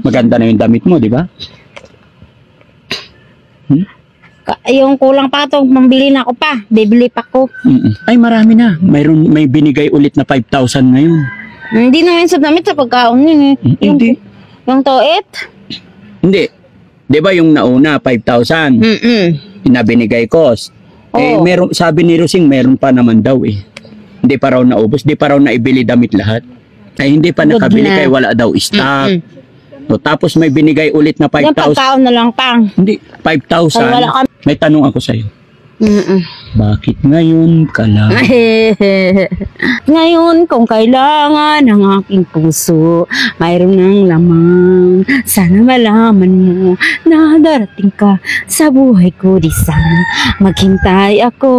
Maganda na yung damit mo, di ba? Yung kulang pa ito, mambili na ako pa. Bibili pa ko. Ay, marami na. May binigay ulit na 5,000 ngayon. Hindi naman sa damit sa pagkaon yun eh. Hindi. Yung toit? Hindi. Di ba yung nauna, 5,000? Pinabinigay ko. Eh, sabi ni Rosing, meron pa naman daw eh. Hindi pa raw naubos. Hindi pa raw naibili damit lahat. Ay, hindi pa nakabili kaya wala daw stock. So, tapos may binigay ulit na 5,000. Yung pagkaon na lang pang. Hindi, 5,000. May tanong ako sa'yo. Bakit ngayon ka lang? Ngayon kung kailangan ng aking puso, mayroon ng lamang. Sana malaman mo na darating ka sa buhay ko. Di sana maghintay ako.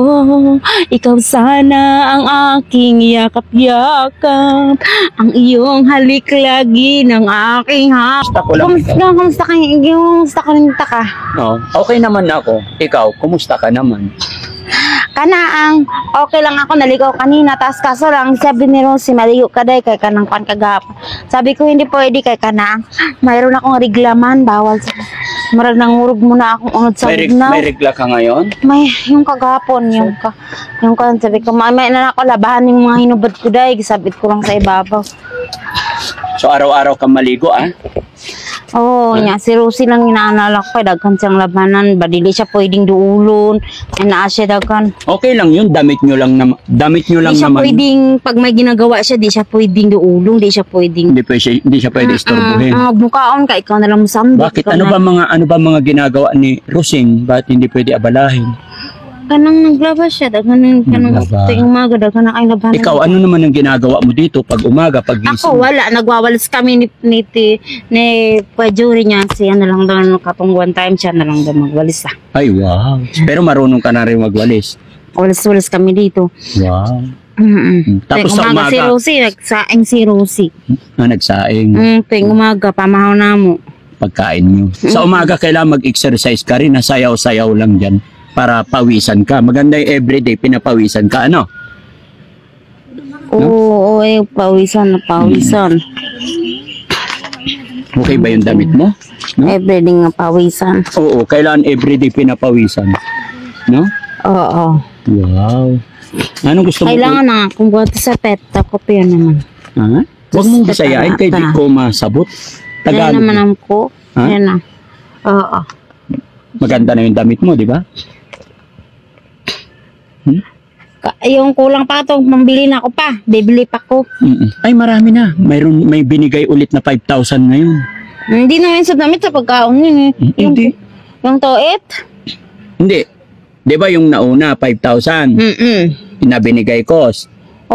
Ikaw sana ang aking yakap-yakap, ang iyong halik lagi ng aking Gusto ko lang Kumusta ka rin ka? No, okay naman ako. Ikaw, kumusta ka naman? Kanaang, okay lang ako, naligaw kanina, taas kaso lang, sabi ni Rosie, maligo ka day, kay kanang pan kagapa. Sabi ko, hindi pwede kay Kanaang, mayroon akong reglaman, bawal sa, marag nangurog muna akong unod sa bugnaw. May regla ka ngayon? May, yung kagapon, sabi ko, may na ako, labahan yung mga hinubad ko day, sabit ko lang sa ibabaw. So, araw-araw kang maligo, ah? Oo, niya. Si Rosie lang inaalala ko. Daghan siyang labanan. Badili siya pwedeng duulon. Ay naa siya daghan. Okay lang yun. Damit nyo lang naman. Di siya pwedeng, pag may ginagawa siya, di siya pwedeng duulong. Di siya pwedeng. Hindi siya pwede istorbohin. Bukaon ka, ikaw na lang musambit. Bakit? Ano ba mga ginagawa ni Rosing? Bakit hindi pwede abalahin? Kanang naglaba siya. Daghan tuwing umaga. Daghan na kayo labanan. Ikaw, ano naman ang ginagawa mo dito pag umaga, pag gising? Ako, wala. Nagwawalis kami ni Pajuri niya. Siya na lang daw kapag one time siya na lang daw magwalis. Ay, wow. Pero marunong ka na rin magwalis. Walis-walis kami dito. Wow. Tapos sa umaga, si Rosie, nagsaing si Rosie. Nagsaing. Tuwing umaga, pamahaw na mo. Pagkain mo. Sa umaga, kailangan mag-exercise ka rin. Nasayaw-sayaw lang dyan para pawisan ka. Maganda yung everyday, pinapawisan ka, ano? Oo, pawisan. Okay ba yung damit mo? No? Everyday nga pawisan. Oo, kailangan everyday pinapawisan. No? Oo. Wow. Anong gusto mo? Kailangan na kung buhat sa pet, ako pa yun naman. Ha? Huwag mong bisayain kay di ko masabot. Tagalog. Kaya naman ang ko. Ha? Yan na. Oo. Maganda na yung damit mo, di ba? Yung kulang pa ito, mambili na ako pa. Bibili pa ko. Ay, marami na. May binigay ulit na 5,000 ngayon. Hindi naman sa damit sa pagkaon yun eh. Hindi. Yung toit? Hindi. Di ba yung nauna, 5,000? Pinabinigay ko.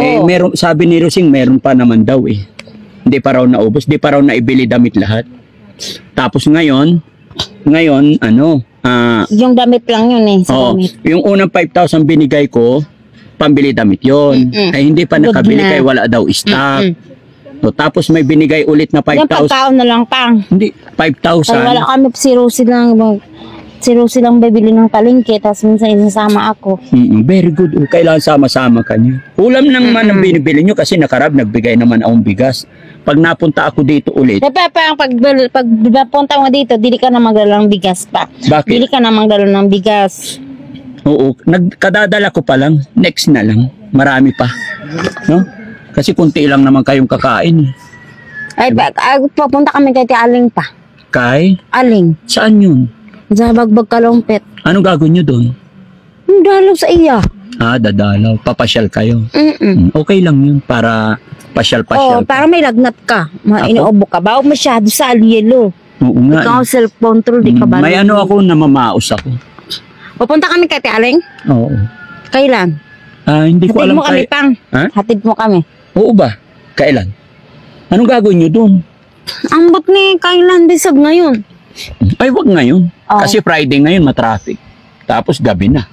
Eh, sabi ni Rosing, meron pa naman daw eh. Hindi pa raw naubos. Hindi pa raw naibili damit lahat. Tapos ngayon, ano? Yung damit lang yun eh. Damit. Yung unang 5,000 binigay ko, pambili damit yon. Ay hindi pa nakabili kaya wala daw stock. So, tapos may binigay ulit na 5,000. Yung pagkaon na lang pang. Hindi, 5,000. Kaya wala kami, si Rosie lang bibili ng palengke, tapos minsan inasama ako. Very good. Kailangan sama-sama ka niyo. Ulam naman ang binibili nyo kasi nakarab, nagbigay naman akong bigas. Pag napunta ako dito ulit. Pag napunta mo dito, dili ka na magdala ng bigas pa. Bakit? Dili ka na magdala ng bigas. Oo, kadadala ko pa lang. Next na lang. Marami pa. No? Kasi kunti lang naman kayong kakain. Ay, papunta kami kay Aling pa. Kay? Aling. Saan yun? Sa Bagbag Kalumpit. Anong gagawin nyo doon? Dalaw sa iya. Dadalaw. Papasyal kayo. Okay lang yun para pasyal-pasyal. Para may lagnat ka. Inuubo ka ba? O masyado sa alyelo. Oo nga. Ikaw self-control, di ka ba? May ano ako, namamaos ako. Pupunta kami kay Aling? Oo. Kailan? Hindi ko alam. Hatid mo kami, Pang. Hatid mo kami. Oo ba? Kailan? Anong gagawin nyo doon? Ambot ni kailan bisag ngayon. Ay, wag ngayon. Kasi Friday ngayon, matraffic. Tapos gabi na.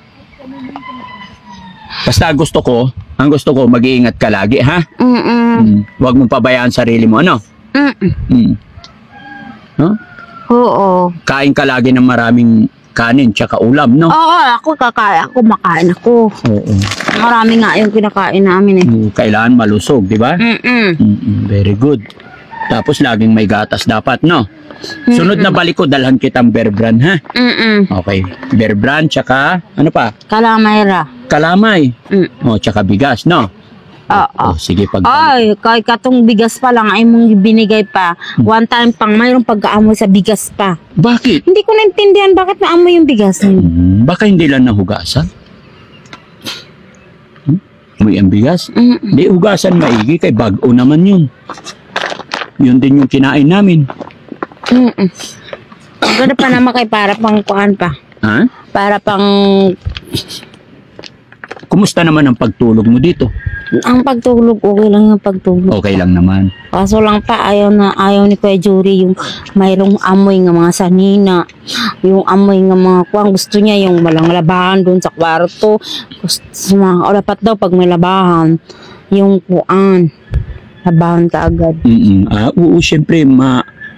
Basta ang gusto ko, mag-iingat ka lagi, ha? Huwag mong pabayaan sarili mo, ano? No? Oo. Kain ka lagi ng maraming kanin, tsaka ulam, no? Oo, makain ako. Oo. Marami nga yung kinakain namin eh. Kailangan malusog, di ba? Very good. Tapos laging may gatas dapat, no? Sunod na balik ko, dalhan kitang Bear Brand, ha? Okay. Bear Brand, tsaka, ano pa? Kalamayra. Kalamay. O, tsaka bigas, no? Oo. Sige, pag... Ay, kay katong bigas pa lang ay mong binigay pa. One time pang mayroong pag-aamoy sa bigas pa. Bakit? Hindi ko naintindihan bakit naamoy yung bigas. Baka hindi lang nahugasan. May ang bigas? Hindi, hugasan maigi, kay bago naman yun. Yun din yung kinain namin. Ganda pa naman kay para pang kuan pa. Ha? Para pang... Kumusta naman ang pagtulog mo dito? Ang pagtulog, okay lang yung pagtulog. Okay lang naman. Kaso lang pa, ayaw ni Kuya Jury yung mayroong amoy ng mga sanina. Yung amoy ng mga kuwang. Gusto niya yung walang labahan doon sa kwarto. Dapat daw pag may labahan, yung kuan, labahan ka agad. Oo, syempre,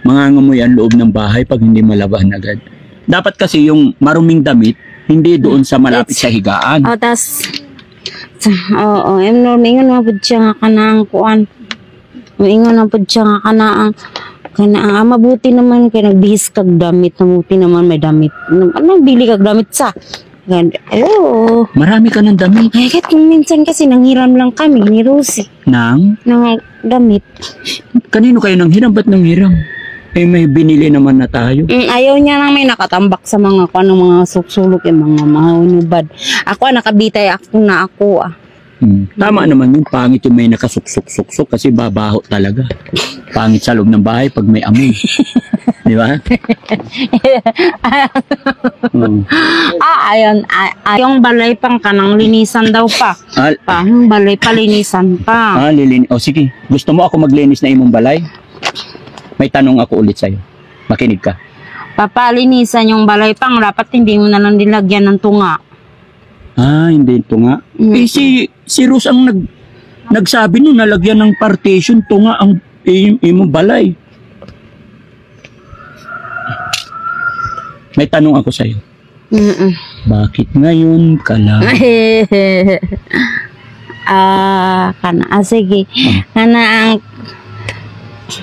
mangangamoy ang loob ng bahay pag hindi malabahan agad. Dapat kasi yung maruming damit, hindi doon sa malapit sa higaan. Mingon na po siya nga kanang kuan. Mingon na po siya nga kanang mabuti naman kay nagbihis kag damit, mabuti naman may damit. Anong bili kag damit sa? Hello. Marami ka ng damit. Ay, kahit kung minsan kasi nanghiram lang kami ni Rosie. Nang damit. Kanino kayo nanghiram? Ba't nanghiram? Eh, may binili naman na tayo. Ayaw niya nang may nakatambak sa mga mga sulok yung mga hunubad. Ako nakabitay ako. Tama naman yung pangit yung may nakasuksok-suksok kasi babaho talaga. Pangit sa loob ng bahay pag may amoy. Di ba? Yung balay pang kanang linisan daw pa. Yung balay pa linisan pa. Sige. Gusto mo ako maglinis na imong balay? May tanong ako ulit sa'yo. Makinig ka. Papalinisan yung balay pang, dapat hindi mo na lang nilagyan ng tunga. Hindi tunga. Si Rose ang nagsabi nun, nalagyan ng partition, tunga ang imong balay. May tanong ako sa'yo. Bakit ngayon ka lang? Sige.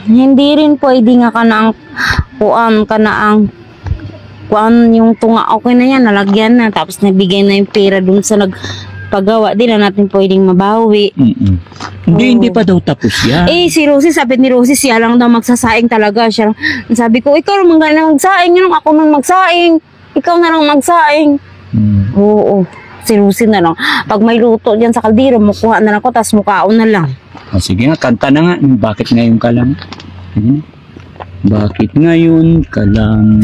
Hindi rin pwede nga kuan yung tunga, okay na yan, nalagyan na, tapos nabigay na yung pera dun sa nagpagawa, di na natin pwedeng mabawi. Hindi pa daw tapos yan. Si Rosie, sabi ni Rosie, siya lang daw magsasaing talaga. Sabi ko, ikaw naman na magsaing, yun ako nang magsaing, ikaw na lang magsaing. Oo, si Rosie na lang. Pag may luto dyan sa kaldero, mukuha na lang ko, tapos mukaon na lang. Sige nga, kanta na nga. Bakit ngayon ka lang? Bakit ngayon ka lang?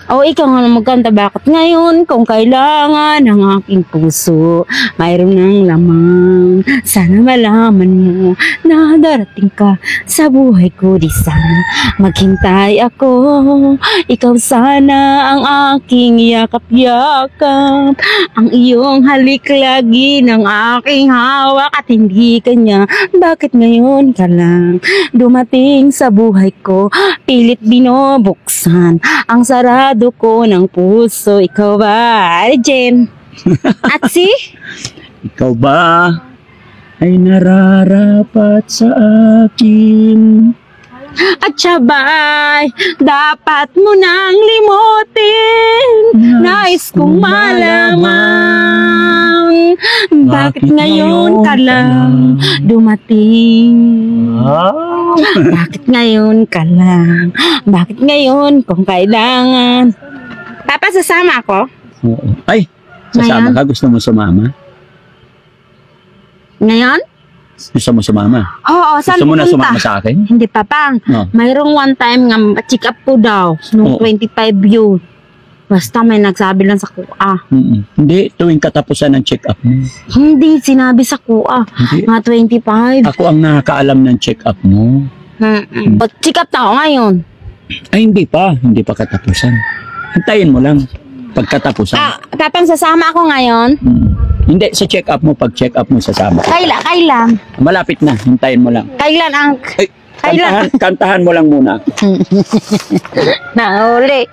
Ikaw nga magkanta, bakit ngayon kung kailangan ng aking puso mayroon ng lamang. Sana malaman mo na darating ka sa buhay ko, di sana maghintay ako. Ikaw sana ang aking yakap-yakap, ang iyong halik lagi ng aking hawak at hindi kanya. Bakit ngayon ka lang dumating sa buhay ko, pilit binubuksan ang sarado ko ng puso. Ikaw ba, Jen? Atsi? Ikaw ba ay nararapat sa akin? At sabay, dapat mo nang limutin. Nais kong malaman, bakit ngayon ka lang dumating? Bakit ngayon ka lang? Bakit ngayon kung kailangan? Papa, sasama ako? Oo. Ay, sasama ka? Gusto mo sumama? Ngayon? Gusto mo sumama? Oo, saan Gusto mo na pupunta? sumama sa akin? Hindi pa, Pang. Mayroong one time nga check up po daw nung 25 yun. Basta may nagsabi lang sa kuha. Hindi, tuwing katapusan ng check-up mo. Hindi, sinabi sa kuha. Mga 25. Ako ang nakakaalam ng check-up mo. Check up na ako ngayon. Ay, hindi pa. Hindi pa katapusan. Hintayin mo lang. Pagkatapusan. Kapang sasama ako ngayon? Hindi, sa check-up mo. Pag check-up mo, sasama. Kailan? Malapit na. Hintayin mo lang. Kailan ang... Ay, kantahan mo lang muna. Nahuli.